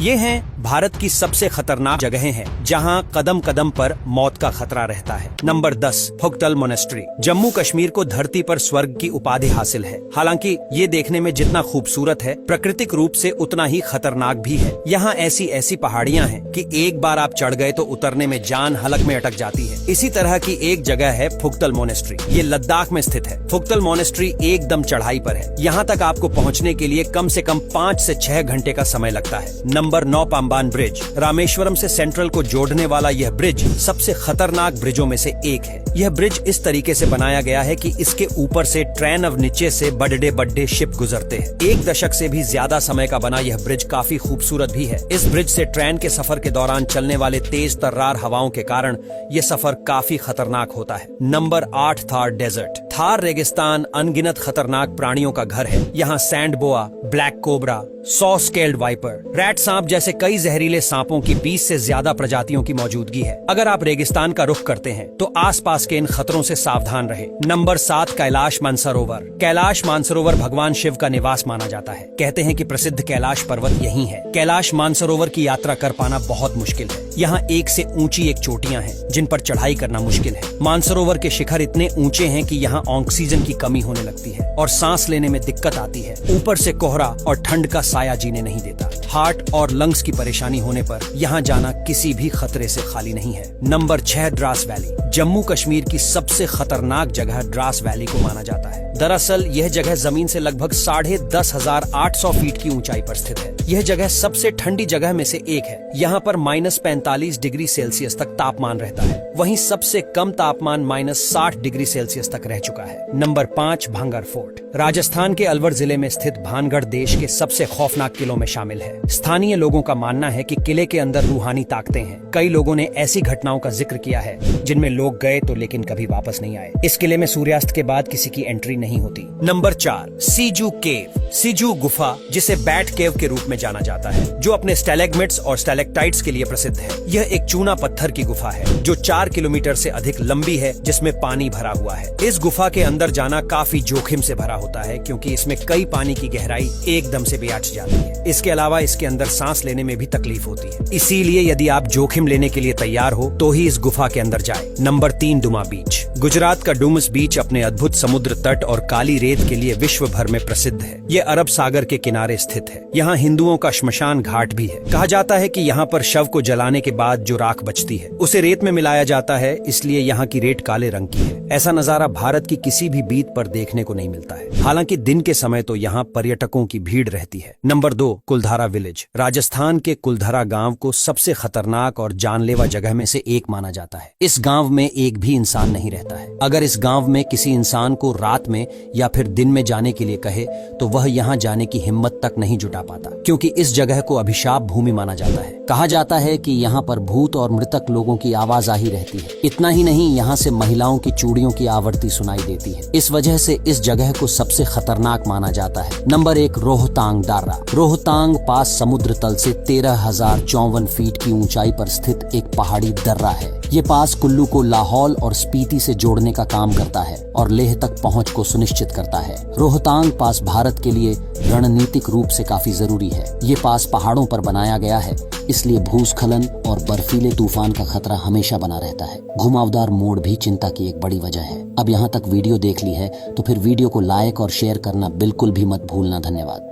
ये हैं भारत की सबसे खतरनाक जगहें हैं जहां कदम कदम पर मौत का खतरा रहता है। Number 10 Phuktal monastery. जम्मू कश्मीर को धरती पर स्वर्ग की उपाधि हासिल है। हालांकि ये देखने में जितना खूबसूरत है, प्राकृतिक रूप से उतना ही खतरनाक भी है। यहाँ ऐसी ऐसी पहाड़ियाँ हैं कि एक बार आप चढ़ गए तो उतरने में जान हलक में अटक जाती है। इसी तरह की एक जगह है फुकतल मोनेस्ट्री। ये लद्दाख में स्थित है। फुकतल मोनेस्ट्री एकदम चढ़ाई पर है। यहाँ तक आपको पहुँचने के लिए कम से कम 5 से 6 घंटे का समय लगता है। Number 9 पाम्बान bridge. रामेश्वरम से सेंट्रल को जोड़ने वाला यह ब्रिज सबसे खतरनाक ब्रिजों में से एक है। यह ब्रिज इस तरीके से बनाया गया है कि इसके ऊपर से ट्रेन और नीचे से बड़े बड़े शिप गुजरते हैं। 1 दशक से भी ज्यादा समय का बना यह ब्रिज काफी खूबसूरत भी है। इस ब्रिज से ट्रेन के सफर के दौरान चलने वाले तेज तर्रार हवाओं के कारण यह सफर काफी खतरनाक होता है। Number 8 Thar desert. थार रेगिस्तान अनगिनत खतरनाक प्राणियों का घर है। यहाँ सैंड बोआ, black cobra, saw scaled viper, rat सांप जैसे कई जहरीले सांपों की 20 से ज्यादा प्रजातियों की मौजूदगी है। अगर आप रेगिस्तान का रुख करते हैं तो आसपास के इन खतरों से सावधान रहें। नंबर 7 कैलाश मानसरोवर। कैलाश मानसरोवर भगवान शिव का निवास माना जाता है। कहते हैं कि प्रसिद्ध कैलाश पर्वत यहीं है। कैलाश मानसरोवर की यात्रा कर पाना बहुत मुश्किल है। यहाँ एक से ऊंची एक चोटियां हैं जिन पर चढ़ाई करना मुश्किल है। मानसरोवर के शिखर इतने ऊंचे हैं कि यहाँ ऑक्सीजन की कमी होने लगती है और सांस लेने में दिक्कत आती है। ऊपर से कोहरा और ठंड का साया जीने नहीं देता। हार्ट और लंग्स की परेशानी होने पर यहाँ जाना किसी भी खतरे से खाली नहीं है। Number 6 Dras valley. जम्मू कश्मीर की सबसे खतरनाक जगह द्रास वैली को माना जाता है। दरअसल यह जगह जमीन से लगभग 10,800 फीट की ऊंचाई पर स्थित है। यह जगह सबसे ठंडी जगह में से एक है। यहाँ पर -45 डिग्री सेल्सियस तक तापमान रहता है। वहीं सबसे कम तापमान -60 डिग्री सेल्सियस तक रह चुका है। Number 5 Bhangarh fort. राजस्थान के अलवर जिले में स्थित भानगढ़ देश के सबसे खौफनाक किलों में शामिल है। स्थानीय लोगों का मानना है कि किले के अंदर रूहानी ताकतें हैं। कई लोगों ने ऐसी घटनाओं का जिक्र किया है जिनमें लोग गए तो लेकिन कभी वापस नहीं आए। इस किले में सूर्यास्त के बाद किसी की एंट्री नहीं होती। नंबर 4 सीजू केव। सीजू गुफा, जिसे बैट केव के रूप में जाना जाता है, जो अपने स्टैलेग्मिट्स और स्टैलेक्टाइट्स के लिए प्रसिद्ध है। यह एक चूना पत्थर की गुफा है जो 4 किलोमीटर से अधिक लंबी है, जिसमें पानी भरा हुआ है। इस गुफा के अंदर जाना काफी जोखिम से भरा होता है क्योंकि इसमें कई पानी की गहराई एकदम से बेआठ जाती है। इसके अलावा इसके अंदर सांस लेने में भी तकलीफ होती है। इसीलिए यदि आप जोखिम लेने के लिए तैयार हो तो ही इस गुफा के अंदर जाएं। नंबर 3 डुमा बीच। गुजरात का डुमस बीच अपने अद्भुत समुद्र तट और काली रेत के लिए विश्व भर में प्रसिद्ध है। ये अरब सागर के किनारे स्थित है। यहाँ हिंदुओं का श्मशान घाट भी है। कहा जाता है कि यहाँ पर शव को जलाने के बाद जो राख बचती है उसे रेत में मिलाया जाता है, इसलिए यहाँ की रेत काले रंग की है। ऐसा नजारा भारत की किसी भी बीच पर देखने को नहीं मिलता है। हालांकि दिन के समय तो यहाँ पर्यटकों की भीड़ रहती है। नंबर 2 कुलधारा विलेज। राजस्थान के कुलधारा गांव को सबसे खतरनाक और जानलेवा जगह में से एक माना जाता है। इस गांव में एक भी इंसान नहीं रहता है। अगर इस गांव में किसी इंसान को रात में या फिर दिन में जाने के लिए कहे तो वह यहाँ जाने की हिम्मत तक नहीं जुटा पाता, क्योंकि इस जगह को अभिशाप भूमि माना जाता है। कहा जाता है कि यहाँ पर भूत और मृतक लोगों की आवाजाही रहती है। इतना ही नहीं, यहाँ से महिलाओं की चूड़ियों की आवर्ती सुनाई देती है। इस वजह से इस जगह को सबसे खतरनाक माना जाता है। नंबर 1 रोहतांग दार्रा। रोहतांग पास समुद्र तल से 13,054 फीट की ऊंचाई पर स्थित एक पहाड़ी दर्रा है। ये पास कुल्लू को लाहौल और स्पीति से जोड़ने का काम करता है और लेह तक पहुंच को सुनिश्चित करता है। रोहतांग पास भारत के लिए रणनीतिक रूप से काफी जरूरी है। ये पास पहाड़ों पर बनाया गया है, इसलिए भूस्खलन और बर्फीले तूफान का खतरा हमेशा बना रहता है। घुमावदार मोड़ भी चिंता की एक बड़ी वजह है। अब यहाँ तक वीडियो देख ली है तो फिर वीडियो को लाइक और शेयर करना बिल्कुल भी मत भूलना। धन्यवाद।